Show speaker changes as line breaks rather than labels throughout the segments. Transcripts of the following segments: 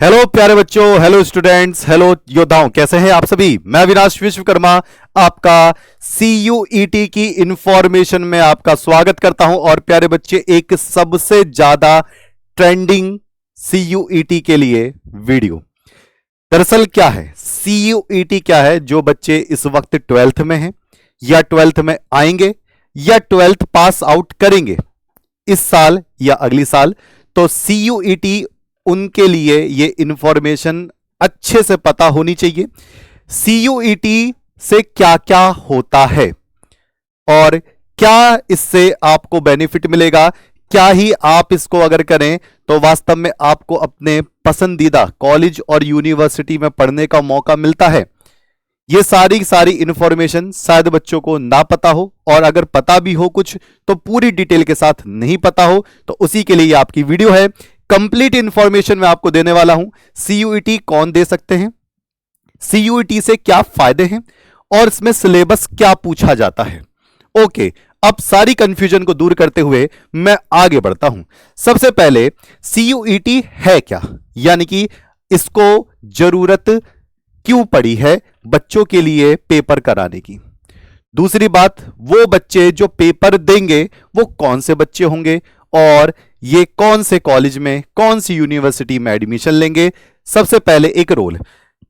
Hello प्यारे बच्चों, hello students, hello योद्धाओं, कैसे हैं आप सभी। मैं अविनाश विश्वकर्मा आपका सीयूईटी की इंफॉर्मेशन में आपका स्वागत करता हूं। और प्यारे बच्चे, एक सबसे ज्यादा ट्रेंडिंग सीयूईटी के लिए वीडियो। दरअसल क्या है सीयूईटी, क्या है। जो बच्चे इस वक्त 12th में हैं या 12th में आएंगे या 12th पास आउट करेंगे इस साल या अगली साल, तो सीयूईटी उनके लिए ये इंफॉर्मेशन अच्छे से पता होनी चाहिए। सीयूईटी से क्या क्या होता है और क्या इससे आपको बेनिफिट मिलेगा, क्या ही आप इसको अगर करें तो वास्तव में आपको अपने पसंदीदा कॉलेज और यूनिवर्सिटी में पढ़ने का मौका मिलता है। ये सारी इंफॉर्मेशन शायद बच्चों को ना पता हो, और अगर पता भी हो कुछ तो पूरी डिटेल के साथ नहीं पता हो, तो उसी के लिए ये आपकी वीडियो है। कंप्लीट इंफॉर्मेशन मैं आपको देने वाला हूं। सीयूईटी कौन दे सकते हैं, सीयूईटी से क्या फायदे हैं और इसमें सिलेबस क्या पूछा जाता है। ओके, अब सारी कंफ्यूजन को दूर करते हुए मैं आगे बढ़ता हूं। सबसे पहले सीयूईटी है क्या, यानी कि इसको जरूरत क्यों पड़ी है बच्चों के लिए पेपर कराने की। दूसरी बात, वो बच्चे जो पेपर देंगे वो कौन से बच्चे होंगे और ये कौन से कॉलेज में, कौन सी यूनिवर्सिटी में एडमिशन लेंगे। सबसे पहले एक रोल,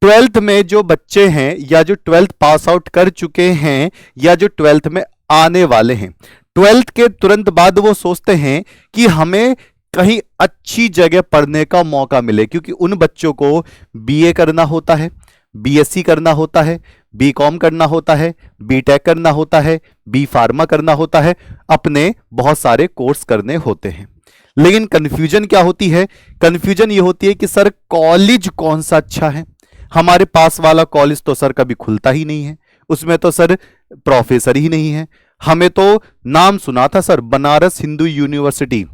12th में जो बच्चे हैं या जो 12th पास आउट कर चुके हैं या जो 12th में आने वाले हैं, 12th के तुरंत बाद वो सोचते हैं कि हमें कहीं अच्छी जगह पढ़ने का मौका मिले, क्योंकि उन बच्चों को बीए करना होता है, बीएससी करना होता है, बीकॉम करना होता है, बीटेक करना होता है, बी फार्मा करना होता है, अपने बहुत सारे कोर्स करने होते हैं। लेकिन कंफ्यूजन क्या होती है, कंफ्यूजन ये होती है कि सर कॉलेज कौन सा अच्छा है। हमारे पास वाला कॉलेज तो सर कभी खुलता ही नहीं है, उसमें तो सर प्रोफेसर ही नहीं है। हमें तो नाम सुना था सर बनारस हिंदू यूनिवर्सिटी,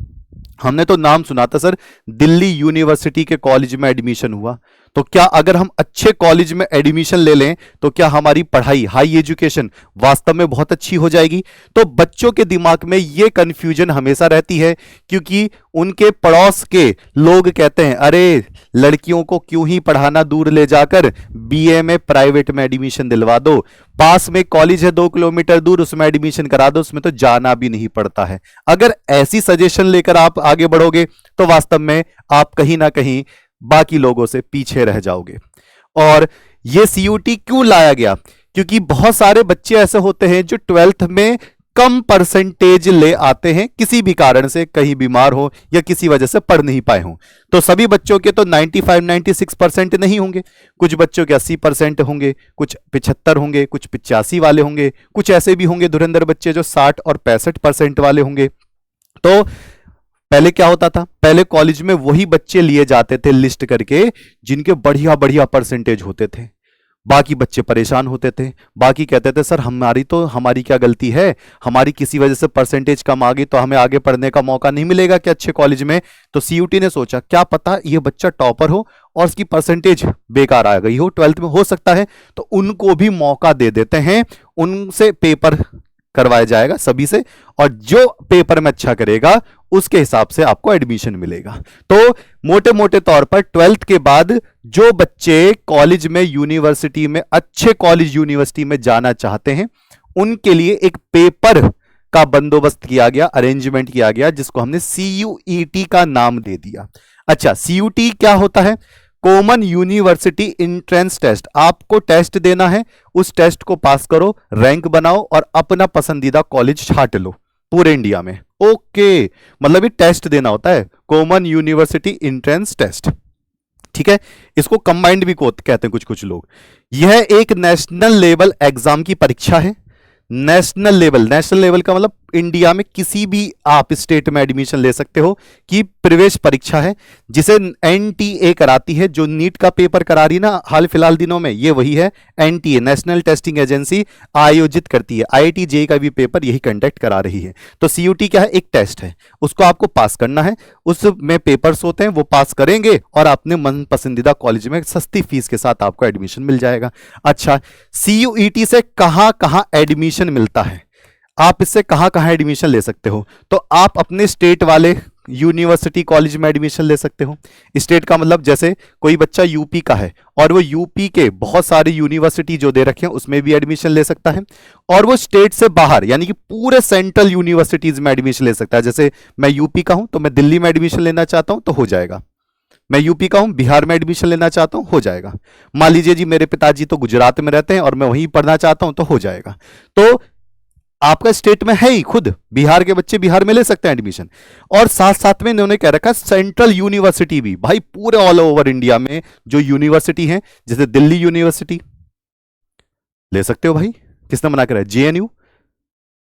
हमने तो नाम सुना था सर दिल्ली यूनिवर्सिटी के कॉलेज में एडमिशन हुआ। तो क्या अगर हम अच्छे कॉलेज में एडमिशन ले लें तो क्या हमारी पढ़ाई, हाई एजुकेशन वास्तव में बहुत अच्छी हो जाएगी। तो बच्चों के दिमाग में यह कंफ्यूजन हमेशा रहती है, क्योंकि उनके पड़ोस के लोग कहते हैं अरे लड़कियों को क्यों ही पढ़ाना दूर ले जाकर, बीए में प्राइवेट में एडमिशन दिलवा दो, पास में कॉलेज है 2 किलोमीटर दूर, उसमें एडमिशन करा दो, उसमें तो जाना भी नहीं पड़ता है। अगर ऐसी सजेशन लेकर आप आगे बढ़ोगे तो वास्तव में आप कहीं ना कहीं बाकी लोगों से पीछे रह जाओगे। और यह सीयूटी क्यों लाया गया, क्योंकि बहुत सारे बच्चे ऐसे होते हैं जो 12th में कम परसेंटेज ले आते हैं, किसी भी कारण से, कहीं बीमार हो या किसी वजह से पढ़ नहीं पाए हों। तो सभी बच्चों के तो 95-96% नहीं होंगे, कुछ बच्चों के 80% होंगे, कुछ 75 होंगे, कुछ 85 वाले होंगे, कुछ ऐसे भी होंगे धुरंधर बच्चे जो 60 और 65% वाले होंगे। तो पहले क्या होता था, पहले कॉलेज में वही बच्चे लिए जाते थे लिस्ट करके जिनके बढ़िया बढ़िया परसेंटेज होते थे, बाकी बच्चे परेशान होते थे। बाकी कहते थे सर हमारी क्या गलती है, हमारी किसी वजह से परसेंटेज कम आ गई तो हमें आगे पढ़ने का मौका नहीं मिलेगा क्या अच्छे कॉलेज में। तो सीयूटी ने सोचा क्या पता ये बच्चा टॉपर हो और उसकी परसेंटेज बेकार आ गई हो 12th में, हो सकता है तो उनको भी मौका दे देते हैं, उनसे पेपर करवाया जाएगा सभी से, और जो पेपर में अच्छा करेगा उसके हिसाब से आपको एडमिशन मिलेगा। तो मोटे मोटे तौर पर 12th के बाद जो बच्चे कॉलेज में, यूनिवर्सिटी में, अच्छे कॉलेज यूनिवर्सिटी में जाना चाहते हैं उनके लिए एक पेपर का बंदोबस्त किया गया, अरेंजमेंट किया गया, जिसको हमने सीयूईटी का नाम दे दिया। अच्छा, सीयूटी क्या होता है? Common university entrance test. आपको टेस्ट देना है, उस टेस्ट को पास करो, रैंक बनाओ और अपना पसंदीदा कॉलेज छांट लो पूरे इंडिया में। ओके, मतलब ये टेस्ट देना होता है, कॉमन यूनिवर्सिटी एंट्रेंस टेस्ट, ठीक है। इसको कंबाइंड भी कहते हैं कुछ कुछ लोग। यह एक नेशनल लेवल एग्जाम की परीक्षा है। नेशनल लेवल का मतलब इंडिया में किसी भी आप स्टेट में एडमिशन ले सकते हो कि प्रवेश परीक्षा है, जिसे एनटीए कराती है। जो नीट का पेपर करा रही ना हाल फिलहाल दिनों में, ये वही है। एनटीए, नेशनल टेस्टिंग एजेंसी, आयोजित करती है। आईआईटी जेईई का भी पेपर यही कंडक्ट करा रही है। तो सीयूटी क्या है? एक टेस्ट है, उसको आपको पास करना है, उसमें पेपर्स होते हैं, वो पास करेंगे और अपने मन पसंदीदा कॉलेज में सस्ती फीस के साथ आपको एडमिशन मिल जाएगा। अच्छा, सीयूईटी से कहां कहां एडमिशन मिलता है, आप इससे कहां कहां एडमिशन ले सकते हो? तो आप अपने स्टेट वाले यूनिवर्सिटी कॉलेज में एडमिशन ले सकते हो। स्टेट का मतलब जैसे कोई बच्चा यूपी का है और वो यूपी के बहुत सारे यूनिवर्सिटी जो दे रखे हैं उसमें भी एडमिशन ले सकता है, और वो स्टेट से बाहर यानी कि पूरे सेंट्रल यूनिवर्सिटीज में एडमिशन ले सकता है। जैसे मैं यूपी का हूं तो मैं दिल्ली में एडमिशन लेना चाहता हूं तो हो जाएगा। मैं यूपी का हूं, बिहार में एडमिशन लेना चाहता हूं, हो जाएगा। मान लीजिए जी मेरे पिताजी तो गुजरात में रहते हैं और मैं वहीं पढ़ना चाहता हूं तो हो जाएगा। तो आपका स्टेट में है ही, खुद बिहार के बच्चे बिहार में ले सकते हैं एडमिशन। और साथ साथ में इन्होंने कह रखा है सेंट्रल यूनिवर्सिटी भी, भाई पूरे ऑल ओवर इंडिया में जो यूनिवर्सिटी है, जैसे दिल्ली यूनिवर्सिटी ले सकते हो भाई, किसने मना करा है? जेएनयू,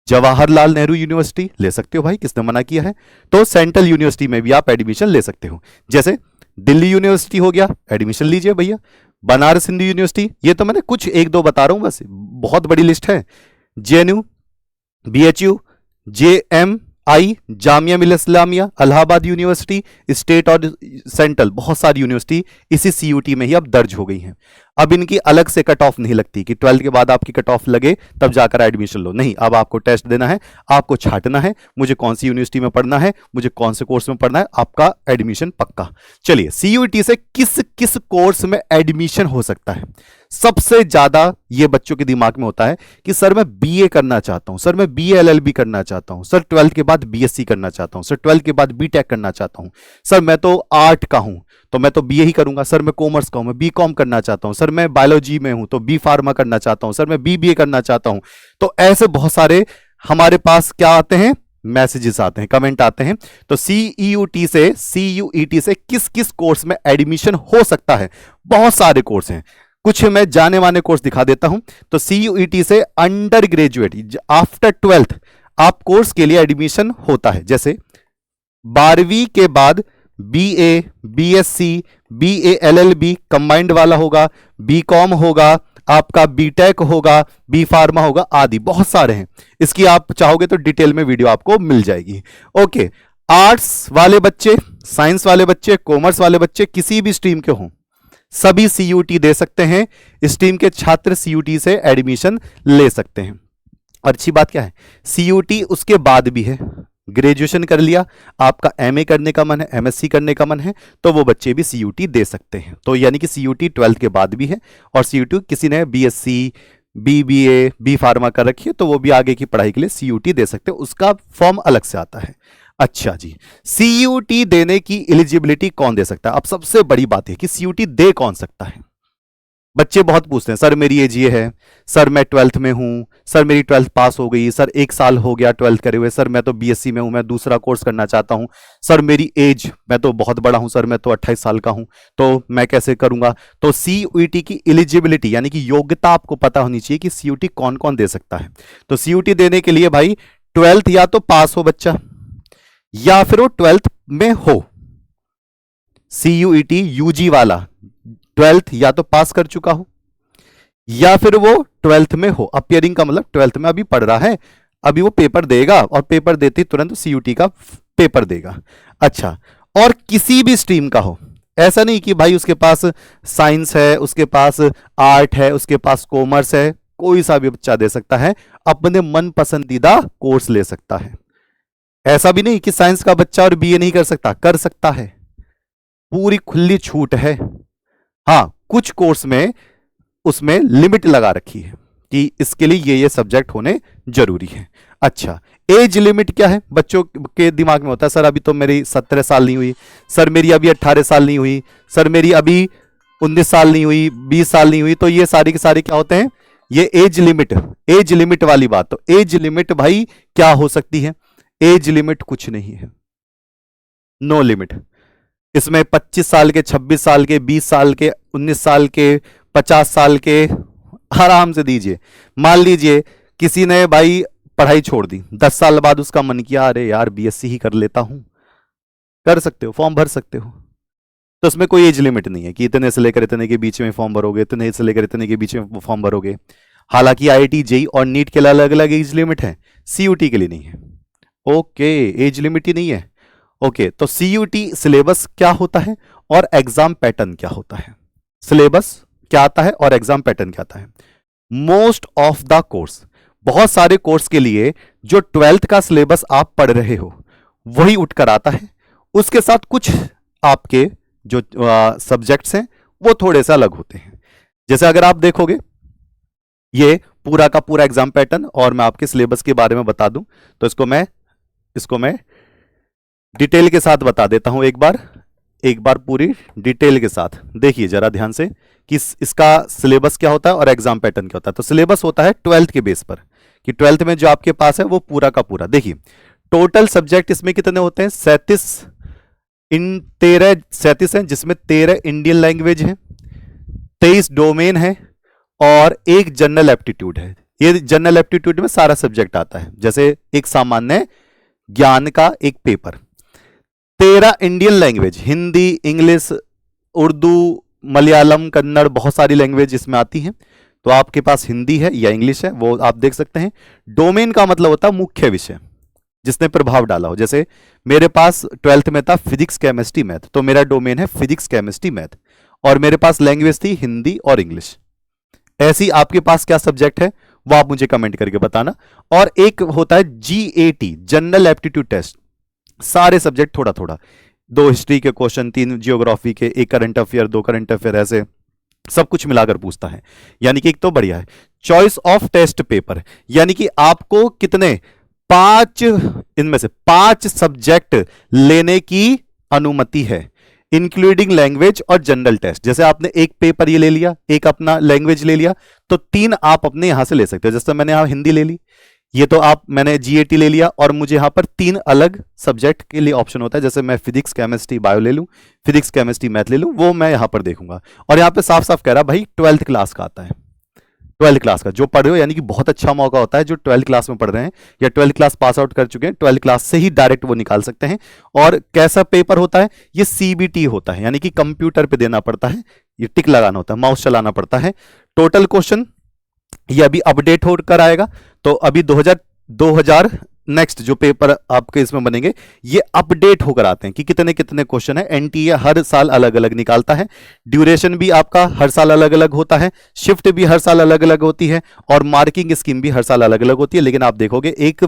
जवाहरलाल नेहरू यूनिवर्सिटी ले सकते हो भाई, किसने मना किया है? तो सेंट्रल यूनिवर्सिटी में भी आप एडमिशन ले सकते हो। जैसे दिल्ली यूनिवर्सिटी हो गया, एडमिशन लीजिए भैया। बनारस हिंदू यूनिवर्सिटी, ये तो मैंने कुछ एक दो बता रहा हूं बस, बहुत बड़ी लिस्ट है। JNU, BHU, JMI, Jamia Millia Islamia, Allahabad university, state और सेंट्रल, बहुत सारी यूनिवर्सिटी इसी सीयूटी में ही अब दर्ज हो गई हैं। अब इनकी अलग से कट ऑफ नहीं लगती कि 12th के बाद आपकी कट ऑफ लगे तब जाकर एडमिशन लो, नहीं। अब आपको टेस्ट देना है, आपको छांटना है, मुझे कौन सी यूनिवर्सिटी में पढ़ना है, मुझे कौन से कोर्स में पढ़ना है, आपका एडमिशन पक्का। चलिए, सीयूईटी से किस किस कोर्स में एडमिशन हो सकता है? सबसे ज्यादा ये बच्चों के दिमाग में होता है कि सर मैं बीए करना चाहता हूं, सर मैं बीए एलएलबी करना चाहता हूं, सर 12th के बाद बीएससी करना चाहता हूं, सर 12th के बाद बीटेक करना चाहता हूं, सर मैं तो आर्ट का हूं तो मैं तो बीए ही करूंगा, सर मैं कॉमर्स का हूं मैं बीकॉम करना चाहता हूं, सर मैं बायोलॉजी में हूं तो बी फार्मा करना चाहता हूं, सर मैं बीबीए करना चाहता हूं। तो ऐसे बहुत सारे हमारे पास क्या आते हैं, मैसेजेस आते हैं, कमेंट आते हैं। तो सीयूईटी से किस किस कोर्स में एडमिशन हो सकता है? बहुत सारे कोर्स हैं, कुछ मैं जाने माने कोर्स दिखा देता हूं। तो सीयूईटी से अंडर ग्रेजुएट आफ्टर 12th आप कोर्स के लिए एडमिशन होता है। जैसे 12वीं के बाद BA, BSc, BA LLB combined वाला होगा, बीकॉम होगा, आपका बीटेक होगा, बी फार्मा होगा, आदि बहुत सारे हैं। इसकी आप चाहोगे तो डिटेल में वीडियो आपको मिल जाएगी। ओके, आर्ट्स वाले बच्चे, साइंस वाले बच्चे, कॉमर्स वाले बच्चे, किसी भी स्ट्रीम के हों, सभी सीयूटी दे सकते हैं। स्ट्रीम के छात्र सीयूटी से एडमिशन ले सकते हैं। और अच्छी बात क्या है, सीयूटी उसके बाद भी है। ग्रेजुएशन कर लिया, आपका एमए करने का मन है, एमएससी करने का मन है, तो वो बच्चे भी सीयूटी दे सकते हैं। तो यानी कि सीयूटी 12th के बाद भी है, और सीयूटी किसी ने बीएससी, बीबीए, बी फार्मा कर रखी है तो वो भी आगे की पढ़ाई के लिए सीयूटी दे सकते हैं, उसका फॉर्म अलग से आता है। अच्छा जी, सीयूटी देने की एलिजिबिलिटी कौन दे सकता है? अब सबसे बड़ी बात है कि सीयूटी दे कौन सकता है। बच्चे बहुत पूछते हैं, सर मेरी एज ये है, सर मैं 12th में हूं, सर मेरी 12th पास हो गई, सर 1 साल हो गया 12th करे हुए, सर मैं तो बीएससी में हूं, मैं दूसरा कोर्स करना चाहता हूं, सर मेरी एज, मैं तो बहुत बड़ा हूं, सर मैं तो 28 साल का हूं, तो मैं कैसे करूंगा? तो सीयूटी की एलिजिबिलिटी यानी कि योग्यता आपको पता होनी चाहिए कि सीयूटी कौन कौन दे सकता है। तो सीयूटी देने के लिए भाई 12th या तो पास हो बच्चा, या फिर वो 12th में हो। सीयूईटी यूजी वाला 12th या तो पास कर चुका हो, या फिर वो 12th में हो। अपियरिंग का मतलब 12th में अभी पढ़ रहा है, अभी वो पेपर देगा, और पेपर देते ही तुरंत सीयूटी का पेपर देगा। अच्छा, और किसी भी स्ट्रीम का हो, ऐसा नहीं कि भाई उसके पास साइंस है, उसके पास आर्ट है, उसके पास कॉमर्स है, कोई सा भी बच्चा दे सकता है, अपने मन पसंदीदा कोर्स ले सकता है। ऐसा भी नहीं कि साइंस का बच्चा और बीए नहीं कर सकता, कर सकता है, पूरी खुली छूट है। हाँ, कुछ कोर्स में उसमें लिमिट लगा रखी है कि इसके लिए ये सब्जेक्ट होने जरूरी है। अच्छा, एज लिमिट क्या है? बच्चों के दिमाग में होता है, सर अभी तो मेरी 17 साल नहीं हुई, सर मेरी अभी 18 साल नहीं हुई, सर मेरी अभी 19 साल नहीं हुई, 20 साल नहीं हुई। तो ये सारी के सारे क्या होते हैं? ये एज लिमिट वाली बात। तो एज लिमिट भाई क्या हो सकती है? एज लिमिट कुछ नहीं है, नो लिमिट। इसमें 25 साल के, 26 साल के, 20 साल के, 19 साल के, 50 साल के आराम से दीजिए। मान लीजिए किसी ने भाई पढ़ाई छोड़ दी, 10 साल बाद उसका मन किया अरे यार बीएससी ही कर लेता हूं, कर सकते हो, फॉर्म भर सकते हो। तो उसमें कोई एज लिमिट नहीं है कि इतने से लेकर इतने के बीच में फॉर्म भरोगे, इतने से लेकर इतने के बीच में फॉर्म भरोगे। हालांकि आईआईटी, जेईई और नीट के लिए अलग अलग एज लिमिट है, सीयूटी के लिए नहीं है। ओके, एज लिमिट ही नहीं है। ओके, तो सीयूटी सिलेबस क्या होता है और एग्जाम पैटर्न क्या होता है? सिलेबस क्या आता है और एग्जाम पैटर्न क्या आता है? मोस्ट ऑफ द कोर्स, बहुत सारे कोर्स के लिए जो 12th का सिलेबस आप पढ़ रहे हो वही उठकर आता है, उसके साथ कुछ आपके जो सब्जेक्ट्स हैं वो थोड़े से अलग होते हैं। जैसे अगर आप देखोगे ये पूरा का पूरा एग्जाम पैटर्न और मैं आपके सिलेबस के बारे में बता दूं तो इसको मैं डिटेल के साथ बता देता हूं एक बार पूरी डिटेल के साथ। देखिए जरा ध्यान से कि इसका सिलेबस क्या होता है और एग्जाम पैटर्न क्या होता है। तो सिलेबस होता है 12th के बेस पर कि 12th में जो आपके पास है वो पूरा का पूरा। देखिए टोटल सब्जेक्ट इसमें कितने होते हैं 37 हैं, जिसमें 13 इंडियन लैंग्वेज है, 23 डोमेन है और एक जनरल एप्टीट्यूड है। ये जनरल एप्टीट्यूड में सारा सब्जेक्ट आता है, जैसे एक सामान्य ज्ञान का एक paper. 13 Indian language, Hindi, English, Urdu, Malayalam, Kannada, बहुत सारी लैंग्वेज इसमें आती हैं। तो आपके पास हिंदी है या इंग्लिश है वो आप देख सकते हैं। डोमेन का मतलब होता है मुख्य विषय जिसने प्रभाव डाला हो। जैसे मेरे पास 12th में था फिजिक्स, केमिस्ट्री, मैथ, तो मेरा डोमेन है फिजिक्स, केमिस्ट्री, मैथ, और मेरे पास लैंग्वेज थी हिंदी और इंग्लिश। ऐसी आपके पास क्या सब्जेक्ट है वो आप मुझे कमेंट करके बताना। और एक होता है GAT, जनरल एप्टीट्यूड टेस्ट, सारे सब्जेक्ट थोड़ा थोड़ा, 2 हिस्ट्री के क्वेश्चन, 3 जियोग्राफी के, 1 करंट अफेयर, 2 करंट अफेयर, ऐसे सब कुछ मिलाकर पूछता है। यानी कि एक तो बढ़िया है। चॉइस ऑफ टेस्ट पेपर, यानी कि आपको कितने 5 इनमें से 5 सब्जेक्ट लेने की अनुमति है, इंक्लूडिंग लैंग्वेज और जनरल टेस्ट। जैसे आपने एक पेपर ये ले लिया, एक अपना लैंग्वेज ले लिया, तो 3 आप अपने यहां से ले सकते हो। जैसे मैंने यहां हिंदी ले ली, ये तो मैंने GAT ले लिया, और मुझे यहां पर 3 अलग सब्जेक्ट के लिए ऑप्शन होता है। जैसे मैं फिजिक्स, केमिस्ट्री, बायो ले लूं, फिजिक्स, केमिस्ट्री, मैथ ले लूं, वो मैं यहां पर देखूंगा। और यहां पे साफ साफ कह रहा भाई 12th क्लास का आता है, 12th क्लास का जो पढ़ रहे हो, यानी कि बहुत अच्छा मौका होता है जो 12th क्लास में पढ़ रहे हैं या 12th क्लास पास आउट कर चुके हैं, 12th क्लास से ही डायरेक्ट वो निकाल सकते हैं। और कैसा पेपर होता है ये CBT होता है, यानी कि कंप्यूटर पे देना पड़ता है, ये टिक लगाना होता है, माउस चलाना पड़ता है। टोटल क्वेश्चन ये अभी अपडेट होकर आएगा, तो अभी 2000 नेक्स्ट जो पेपर आपके इसमें बनेंगे ये अपडेट होकर आते हैं कि कितने कितने क्वेश्चन है। NTA हर साल अलग अलग निकालता है, ड्यूरेशन भी आपका हर साल अलग अलग होता है, शिफ्ट भी हर साल अलग अलग होती है, और मार्किंग स्कीम भी हर साल अलग अलग होती है। लेकिन आप देखोगे एक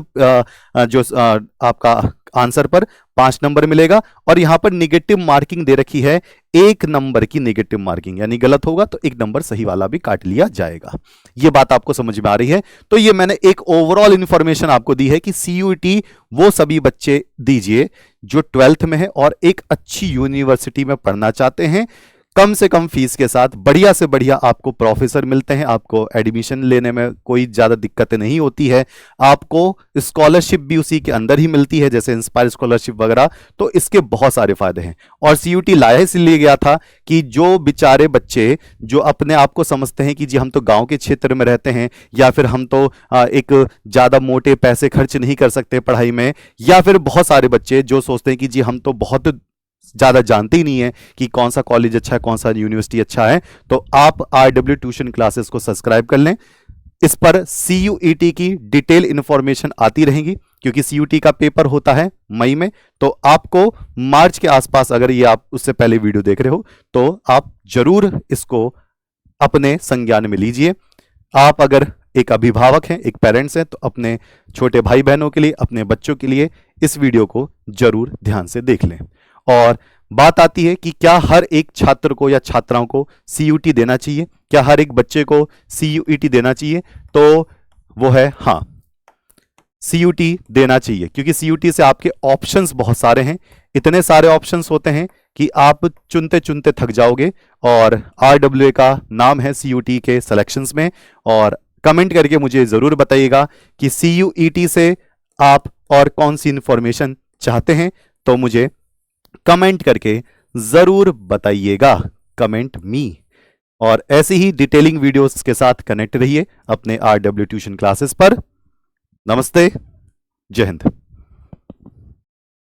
आपका आंसर पर 5 नंबर मिलेगा, और यहां पर निगेटिव मार्किंग दे रखी है, 1 नंबर की निगेटिव मार्किंग, यानी गलत होगा तो 1 नंबर सही वाला भी काट लिया जाएगा। ये बात आपको समझ में आ रही है? तो ये मैंने एक ओवरऑल इंफॉर्मेशन आपको दी है कि CUET वो सभी बच्चे दीजिए जो 12th में है और एक अच्छी यूनिवर्सिटी में पढ़ना चाहते हैं, कम से कम फीस के साथ, बढ़िया से बढ़िया आपको प्रोफेसर मिलते हैं, आपको एडमिशन लेने में कोई ज़्यादा दिक्कतें नहीं होती है, आपको स्कॉलरशिप भी उसी के अंदर ही मिलती है, जैसे इंस्पायर स्कॉलरशिप वगैरह। तो इसके बहुत सारे फायदे हैं। और CUET लाया इसलिए गया था कि जो बेचारे बच्चे जो अपने आप को समझते हैं कि जी हम तो गाँव के क्षेत्र में रहते हैं, या फिर हम तो एक ज़्यादा मोटे पैसे खर्च नहीं कर सकते पढ़ाई में, या फिर बहुत सारे बच्चे जो सोचते हैं कि जी हम तो बहुत ज़्यादा जानते ही नहीं है कि कौन सा कॉलेज अच्छा है, कौन सा यूनिवर्सिटी अच्छा है, तो आप RW ट्यूशन क्लासेस को सब्सक्राइब कर लें। इस पर CUET की डिटेल इंफॉर्मेशन आती रहेगी, क्योंकि CUET का पेपर होता है मई में, तो आपको मार्च के आसपास, अगर ये आप उससे पहले वीडियो देख रहे हो तो आप जरूर इसको अपने संज्ञान में लीजिए। आप अगर एक अभिभावक हैं, एक पेरेंट्स हैं, तो अपने छोटे भाई बहनों के लिए, अपने बच्चों के लिए इस वीडियो को जरूर ध्यान से देख लें। और बात आती है कि क्या हर एक छात्र को या छात्राओं को CUET देना चाहिए, क्या हर एक बच्चे को CUET देना चाहिए? तो वो है हाँ, CUET देना चाहिए, क्योंकि CUET से आपके ऑप्शंस बहुत सारे हैं, इतने सारे ऑप्शंस होते हैं कि आप चुनते चुनते थक जाओगे। और RWA का नाम है CUET के सिलेक्शंस में। और कमेंट करके मुझे जरूर बताइएगा कि CUET से आप और कौन सी इंफॉर्मेशन चाहते हैं, तो मुझे कमेंट करके जरूर बताइएगा, कमेंट मी। और ऐसी ही डिटेलिंग वीडियोस के साथ कनेक्ट रहिए अपने RW ट्यूशन क्लासेस पर। नमस्ते, जय हिंद।